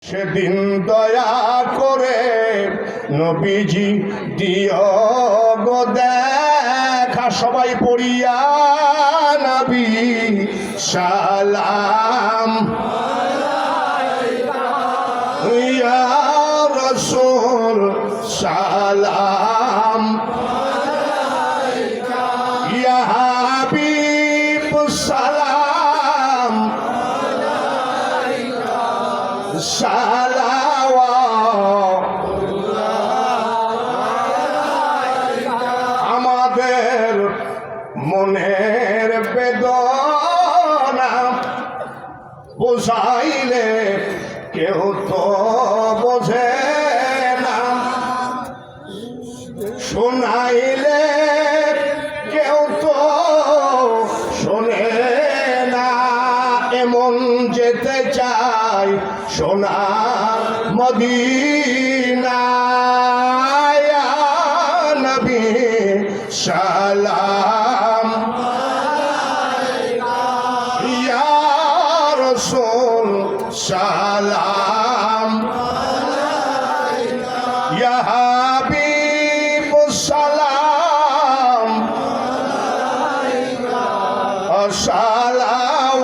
সেদিন দয়া করে নবীজি দিও গো দেখা। সবাই পড়িয়া নবী সালাম ইয়া রাসূল সালাম ইয়া হাবিব সালাম আমাদের মনের বেদনা বুঝাইলে কেউ তো বোঝে না, শোনাইলে কেউ তো শোনে না। এমন যেতে চাই সোনার মদিনা, ইয়া নবী সালাম ইয়া রাসূল সালাম ইয়া হাবিব সালাম সালাম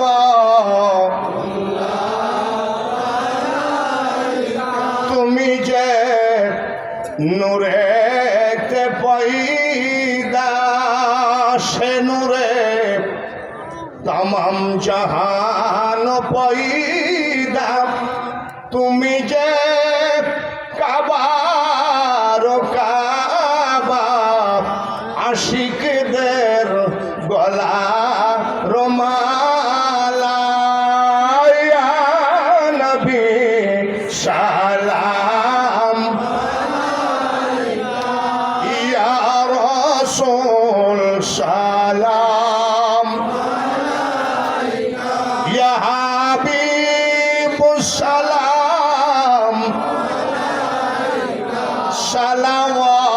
তুমি যে নূরেতে পয়দা, সে নূরে তমাম জাহান পয়দা। তুমি যে কাবার কাবা, আশিকদের গলা রমালা, ইয়া নবী সালাম ইয়া রাসূল সালাম ইয়া হাবিব সালাম সালাওয়াতুল্লাহ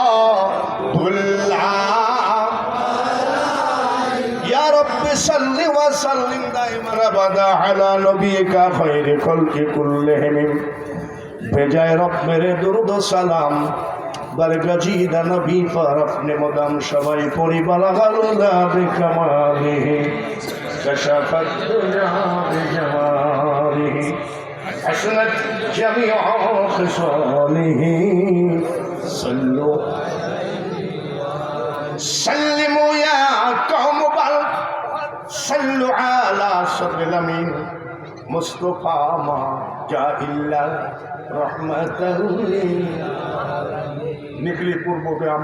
ইয়া রাব্বি সাল্লি ওয়া সাল্লিম দাইমান আবাদা আলা নবিয়িকা খায়রি খালকি কুল্লিহিম। বেজায় রব মেরে দুরুদ সালাম বরগজিদা নবী पर अपने मदाम सबाई पड़ी बलगलुदा बिकमालिहि कशफत दुजा बिजमालिहि हसनत जमीउ खिसालिहि सल्लु सल्लिमु या कौम बल सल्लु अला सब्बिल अमीन मुस्तफा मा जा इल्ला रहमतल लिल निकली पूर्वग्राम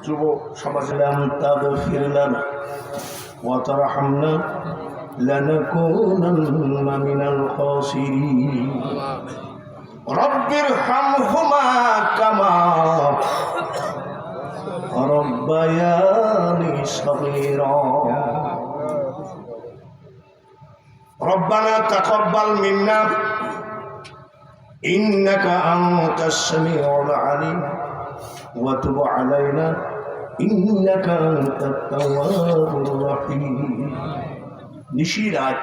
যুব সমাজলাম তাগফির লানা ওয়া তারহামনা লানাকুনান্না মিনাল খাসিরিন রব্বিরহামহুমা কামা রব্বায়ানি সগীরা রব্বানা তাকাব্বাল মিন্না ইন্নাকা আনতাস সামিউল আলিম وتب علينا إنك أنت التواب الرحيم। নিশিরাত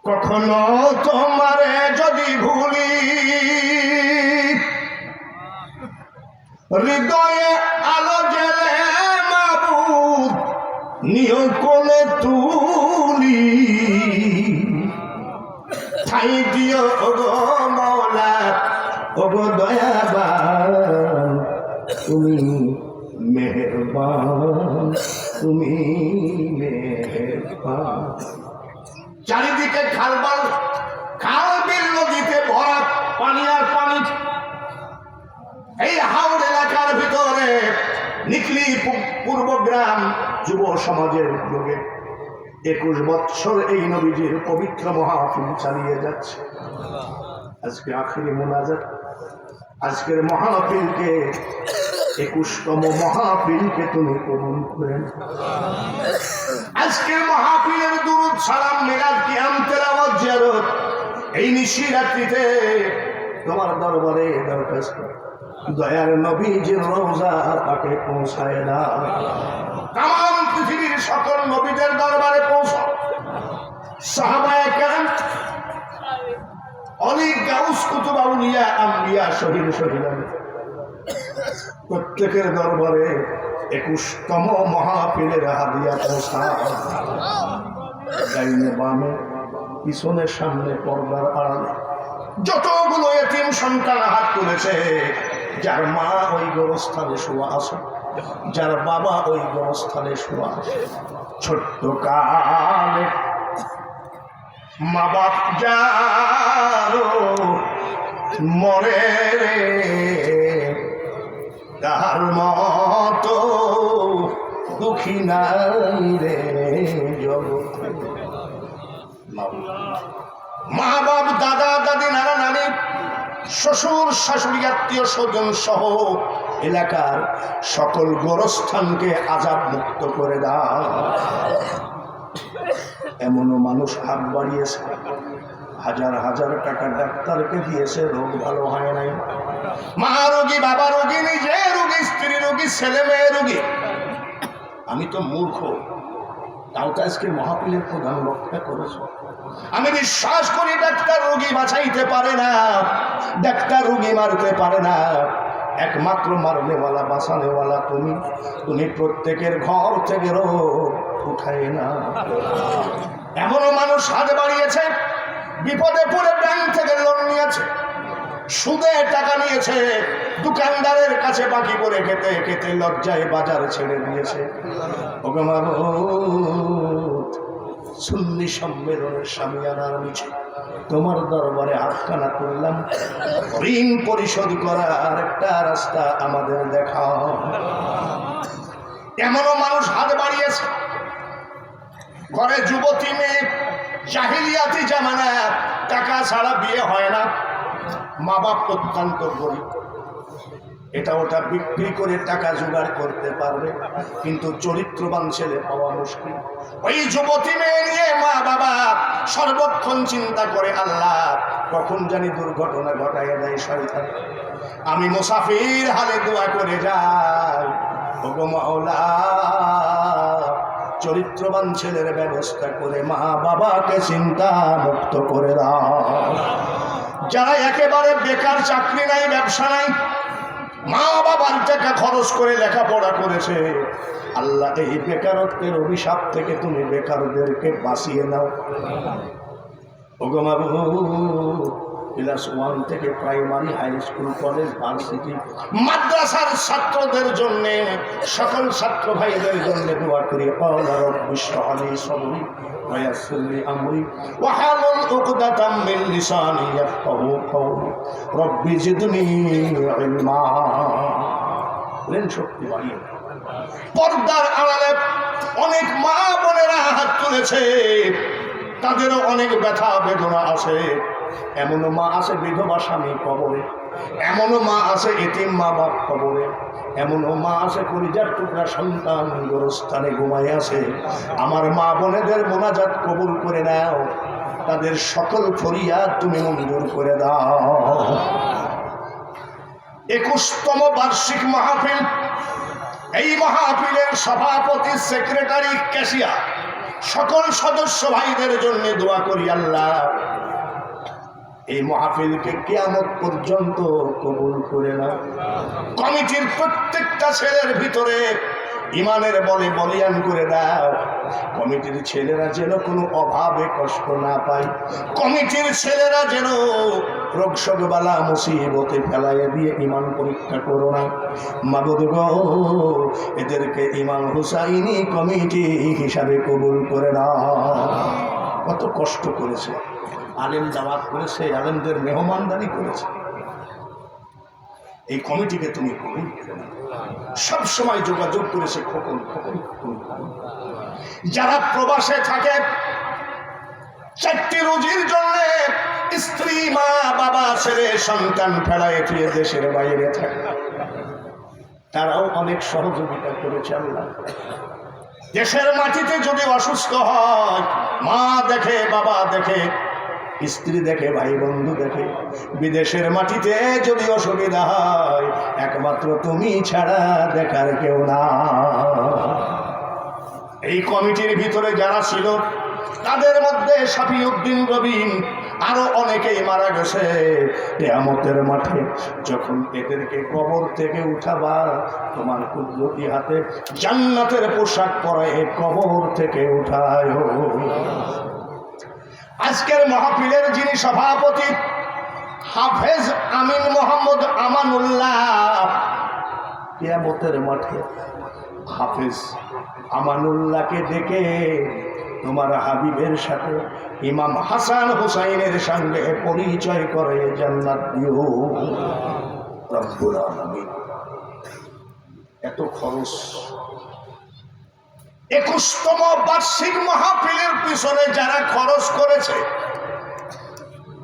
কখনো তোমারে যদি ভুলি, হৃদয়ে আলো জেলে মাবুদ নিয় কোলে তুলি, ঠাই দিও গো মওলা ওগো দয়াবান, তুমি মেহেরবান, তুমি মেহেরবান। চারিদিকে খালবাল খালবিল নদীতে ভরা পানি আর পানি। এই হাওড় এলাকার ভিতরে নিকলি পূর্বগ্রাম যুব সমাজের উদ্যোগে 21 বৎসর এই নবীজির পবিত্র মাহফিল চালিয়ে যাচ্ছে। আজকে আখিরি মুনাজাত, আজকের মাহফিলকে 21তম মাহফিলকে তুমি কবুল করেন। আজকের মাহফিলের দুরূদ সালাম মিলাদ কিয়াম তেলাওয়াত জিয়ারত এই নিশিরাত্রিতে তোমার দরবারে দরখাস্ত, দয়ার নবীজির রওজা পাকে পৌঁছায় দাও। তাম পৃথিবীর সকল নবীদের দরবারে পৌঁছাও। সাহাবায়ে কেরাম অনেক গাউস কুতুব আউলিয়া আম্বিয়া শহীদ শহীদান প্রত্যেকের দরবারে 21তম মাহফিলের হাদিয়া পৌঁছা। ডাইনে বামে পিছনে সামনে পর্দার আড়ালে যতগুলো এতিম সন্তান হাত তুলেছে, যার মা ওই গোরস্থানে শোয়া আছে, যার বাবা ওই গোরস্থানে শোয়া আছে। ছোট্ট কালে মা বাপ যারো মরে তার মতো দুঃখী নাই রে জগতে। মা বাপ দাদা দাদি নানা নানি শ্বশুর শাশুড়ি আত্মীয় স্বজন সহ এলাকার সকল গোরস্থানকে আযাব মুক্ত করে দাও। এমনও মানুষ হাত বাড়িয়েছে, হাজার হাজার টাকা ডাক্তারকে দিয়েছে, রোগ ভালো হয় নাই। মা রোগী, বাবা রোগী, নিজে রোগী, স্ত্রী রোগী, ছেলে মেয়ে রোগী। আমি তো মূর্খ, তাও তো আজকে মাহফিলের প্রধান রক্ষা করেছ। আমি বিশ্বাস করি ডাক্তার রোগী বাঁচাইতে পারে না, ডাক্তার রোগী মারতে পারে না, একমাত্র মারনেওয়ালা বাঁচানেওয়ালা তুমি। তুমি প্রত্যেকের ঘর থেকে রোগ উঠায় না। এমনও মানুষ হাত বাড়িয়েছে, বিপদে পড়ে ব্যাংক থেকে লোন নিয়েছে, সুদে টাকা নিয়েছে, দোকানদারের কাছে বাকি করে খেতে খেতে লজ্জায় বাজার ছেড়ে দিয়েছে। ওকে মানো সুন্নি সম্মেলনের সামিয়ানার নিচে তোমার দরবারে হাতখানা তুললাম, ঋণ পরিশোধ করার একটা রাস্তা আমাদের দেখাও। এমনও মানুষ হাত বাড়িয়েছে, ঘরে যুবতী মেয়ে, জাহিলিয়াতি জামানা, টাকা ছাড়া বিয়ে হয় না, মা বাপ অত্যন্ত গরিব, এটা ওটা বিক্রি করে টাকা জোগাড় করতে পারবে, কিন্তু চরিত্রবান ছেলে পাওয়া মুশকিল। ওই যুবতী মেয়ে নিয়ে মা বাবা সর্বক্ষণ চিন্তা করে, আল্লাহ কখন জানি দুর্ঘটনা ঘটাইয়া দেয় শয়তান। আমি মুসাফির হালে দোয়া করে যাই, ওগো মাওলা চরিত্রবান ছেলের ব্যবস্থা করে মা বাবাকে চিন্তা মুক্ত করে দাও। যারা একেবারে বেকার, চাকরি নাই, ব্যবসা নাই, মা বাবার টাকা খরচ করে লেখাপড়া করেছে, আল্লাহ এই বেকারত্বের অভিশাপ থেকে তুমি বেকারদেরকে বাঁচিয়ে নাও। ওগো মাবুদ, ক্লাস 1 থেকে primary, high school, college, varsity, মাদ্রাসার ছাত্রদের জন্য, সকল ছাত্র ভাইদের জন্য দোয়া করি, আল্লাহ রব্বি ইশরাহ লি সাদরি ওয়া ইয়াসসির লি আমরি ওয়াহলুল উকদাতাম মিন লিসানি ইয়াফকাহু কওলি রব্বি জিদনি ইলমা। লেন শক্তি বাড়িয়ে। পর্দার আড়ালে অনেক মা বোনেরা হাত তুলেছে, তাদেরও অনেক ব্যথা বেদনা আছে। এমনও মা আছে বিধবা স্বামী কবরে, এমনও মা আছে এতিম মা বাপ কবরে, এমনও মা আছে কলিজার টুকরা সন্তান গোরস্থানে ঘুমায় আছে। আমার মা বোনেদের মোনাজাত কবুল করে নাও, তাদের সকল ফরিয়াদ তুমি মঞ্জুর করে দাও। 21তম বার্ষিক মাহফিল, এই মাহফিলের সভাপতি, সেক্রেটারি, ক্যাশিয়ার, সকল সদস্য ভাইদের জন্য দোয়া করি, আল্লাহ এই মাহফিলকে কিয়ামত পর্যন্ত কবুল করে নাও। কমিটির প্রত্যেকটা ছেলের ভিতরে ইমানের বলে বলিয়ান করে দাও। কমিটির ছেলেরা যেন কোনো অভাবে কষ্ট না পায়, কমিটির ছেলেরা যেন রোগ শোকবালা মুসিবতে ফেলাইয়া দিয়ে ইমান পরীক্ষা করো না। মাবুদ গো, এদেরকে ইমাম হুসাইনি কমিটি হিসাবে কবুল করে নাও। কত কষ্ট করেছে, আলেম দাওয়াত করেছে, আলেমদের মেহমানদারি করেছে, এই কমিটিকে তুমি কবুল করে নাও। সব সময় যোগাযোগ করেছে, খোকন খোকন খোকন। যারা প্রবাসে থাকে, 4টি রুজির জন্য স্ত্রী, মা বাবা ছেলে সন্তান ফেলায় ফিরে দেশের বাইরে থাকে, তারাও অনেক সহযোগিতা করেছে। আল্লাহ দেশের মাটিতে যদি অসুস্থ হয়, মা দেখে, বাবা দেখে, স্ত্রী দেখে, ভাই বন্ধু দেখে, বিদেশের মাটিতে যদি অসুবিধা হয়, একমাত্র তুমি ছাড়া দেখার কেউ না। এই কমিটির ভিতরে যারা ছিল, তাদের মধ্যে শাফিউদ্দিন রবিন, আরো অনেকেই মারা গেছে। কিয়ামতের মাঠে যখন এদেরকে কবর থেকে উঠাবা, তোমার কুদরতি হাতে জান্নাতের পোশাক পরায় কবর থেকে উঠায়। আজকের মাহফিলের যিনি সভাপতি হাফেজ আমিন মোহাম্মদ আমানুল্লাহ, কিয়ামতের মাঠে হাফেজ আমানুল্লাহকে ডেকে তোমার হাবিবের সাথে ইমাম হাসান হুসাইনের সঙ্গে পরিচয় করে জান্নাত দিও রব্বুল আলামিন। এত খরচ, 21তম বার্ষিক মাহফিলের পিছনে যারা খরচ করেছে,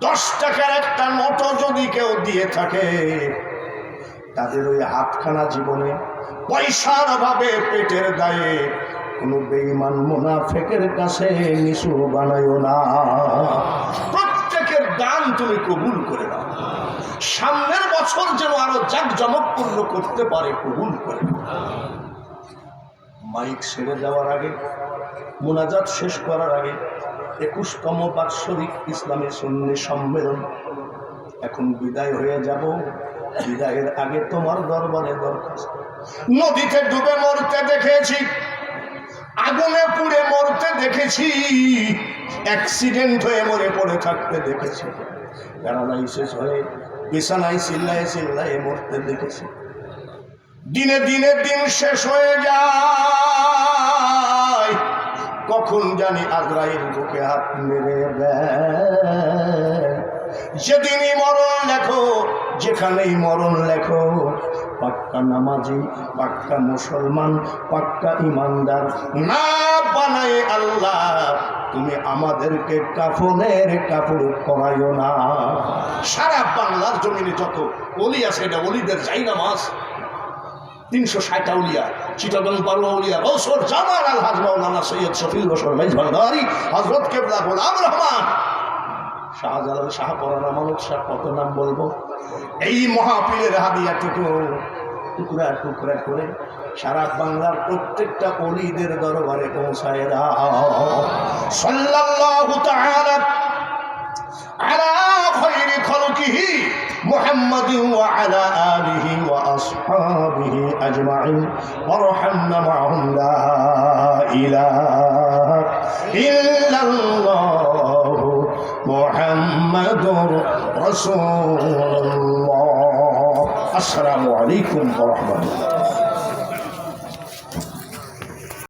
10 টাকার একটা নোটও যদি কেউ দিয়ে থাকে, তাদের ওই হাতখানা জীবনে পয়সার অভাবে পেটের দায়ে কোনো বেঈমান মুনাফিকের কাছে নিচু বানায়ো না। প্রত্যেকের দান তুমি কবুল করে নাও, সামনের বছর যেন আরো জাঁকজমকপূর্ণ করতে পারে, কবুল করে। মাইক ছেড়ে যাওয়ার আগে, মুনাজাত শেষ করার আগে 21তম বাৎসরিক ইসলামী সুন্নি সম্মেলন এখন বিদায় হয়ে যাব। বিদায়ের আগে তোমার দরবারে দরখাস্ত, নদীতে ডুবে মরতে দেখেছি, আগুনে পুড়ে মরতে দেখেছি, অ্যাক্সিডেন্ট হয়ে মরে পড়ে থাকতে দেখেছি, প্যারালাইসিস হয়ে বিছানায় চিল্লায় চিল্লায় মরতে দেখেছি। দিনে দিনে দিন শেষ হয়ে যায়, কখন জানি আজরাইল বুকে হাত মেরে দেয়। যেদিনই মরণ লেখো, যেখানেই মরণ লেখো, পাক্কা নামাজি, পাক্কা মুসলমান, পাক্কা ইমানদার না বানায় আল্লাহ তুমি আমাদেরকে কাফনের কাপড় পরাইও না। সারা বাংলার জমিনে যত ওলি আছে, এটা ওলিদের যাই নামাজ 360 আউলিয়া, চিটাগং পারুয়া আউলিয়া বছর জামাল আলহাজ মাওলানা সৈয়দ শফিউল বশর মাইজ ভান্ডারী, হযরত কেবলা গোলাম রহমান, শাহজালাল শাহ পরানা মানব শাহ, কত নাম বলবো। এই মাহফিলের হাদিয়াটুকু টুকরা টুকরা করে সারা বাংলার প্রত্যেকটা ওলিদের দরবারে পৌঁছায় দাও। সাল্লাল্লাহু তাআলা আলা খায়রি খালকিহি মুহাম্মাদিন ওয়া আলা আলিহি ওয়া আসহাবিহি আজমাইন ওয়ারহামনা মা'হুম লা ইলাহা ইল্লাল্লাহ মুহাম্মাদুর রাসূলুল্লাহ। আসসালামু আলাইকুম ওয়া রাহমাতুল্লাহ।